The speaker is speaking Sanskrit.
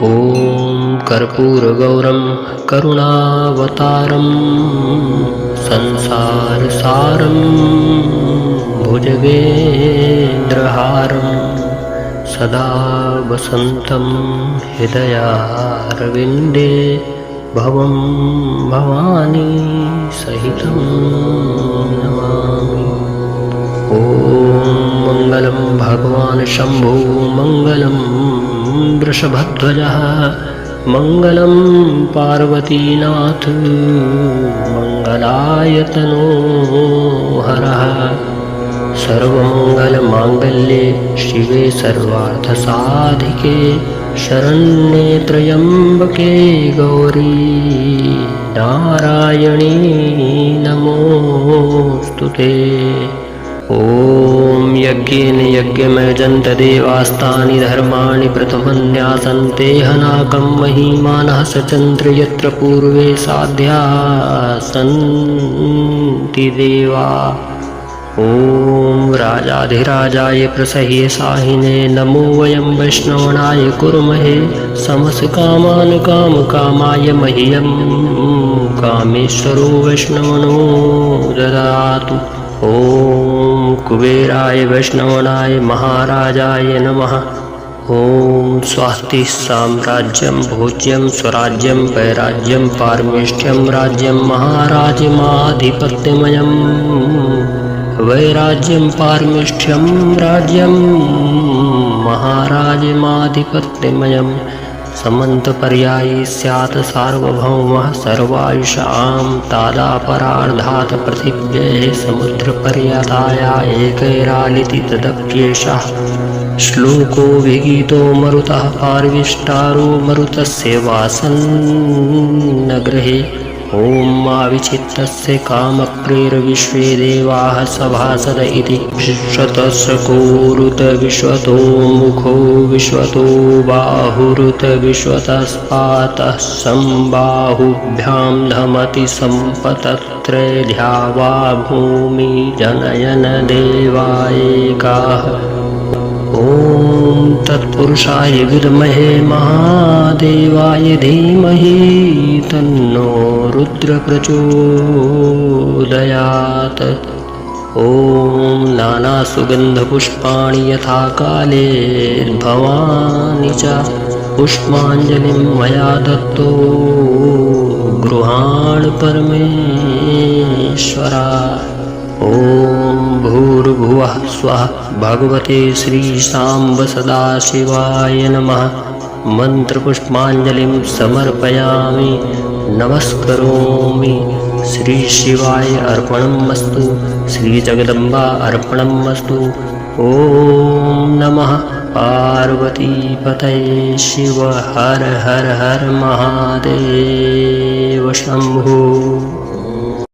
ॐ कर्पूरगौरं करुणावतारं संसारसारं भुजगेन्द्रहारं सदा वसन्तं हृदयारविन्दे भवं भवानी सहितं नमामि। ॐ मङ्गलं भगवान् शम्भो मङ्गलं वृषभध्वजः मङ्गलं पार्वतीनाथ मङ्गलायतनो हरः। सर्वमङ्गलमाङ्गल्ये शिवे सर्वार्थसाधिके शरण्ये त्र्यम्बके गौरी नारायणी नमोऽस्तुते। ॐ यज्ञेन यज्ञमयजन्त देवास्तानि धर्माणि प्रथमन्यासन्ते हनाकं महीमानः सचन्द्र यत्र पूर्वे साध्या सन्ति देवा। ॐ राजाधिराजाय प्रसह्य साहिने नमो वयं वैष्णवनाय कुर्महे समसकामान् कामकामाय मह्यं कामेश्वरो वैष्णवनो ददातु। ॐ कुबेराय वैष्णवनाय महाराजाय नमः। ॐ स्वास्ति साम्राज्यं भोज्यं स्वराज्यं वैराज्यं पारमेष्ठ्यं राज्यं महाराजमाधिपत्यमयं वैराज्यं पारमेष्ठ्यं राज्यं महाराजमाधिपत्यमयं समन्तपर्यायी स्यात् सार्वभौमः सर्वायुषां तादापरार्धात् पृथिव्यैः समुद्रपर्यताया एकैरालिति तदप्येषः श्लोको विगीतो मरुतः पार्विष्टारो मरुतस्य वासन्नगृहे। ॐ आविचित्तस्य कामप्रेरविश्वे देवाः सभासद इति विश्वतस्कोरुत विश्वतो मुखो विश्वतो बाहुरुत विश्वतस्पातः सम्बाहुभ्यां धमति सम्पतत्रैध्यावा भूमि जनयन देवायेकाः। ॐ तत्पुरुषाय विद्महे महादेवाय धीमहि तन्नो रुद्र प्रचोदयात्। ॐ नानासुगन्धपुष्पाणि यथा काले भवानि च पुष्पाञ्जलिं मया दत्तो गृहाण परमेश्वरा। ॐ भूर्भुवः स्वः भगवते श्रीशाम्ब सदाशिवाय नमः। मन्त्रपुष्पाञ्जलिं समर्पयामि नमस्करोमि। श्रीशिवाय अर्पणमस्तु श्रीजगदम्बा अर्पणमस्तु। ॐ नमः पार्वतीपतये शिव हर हर हर महादेव शम्भो।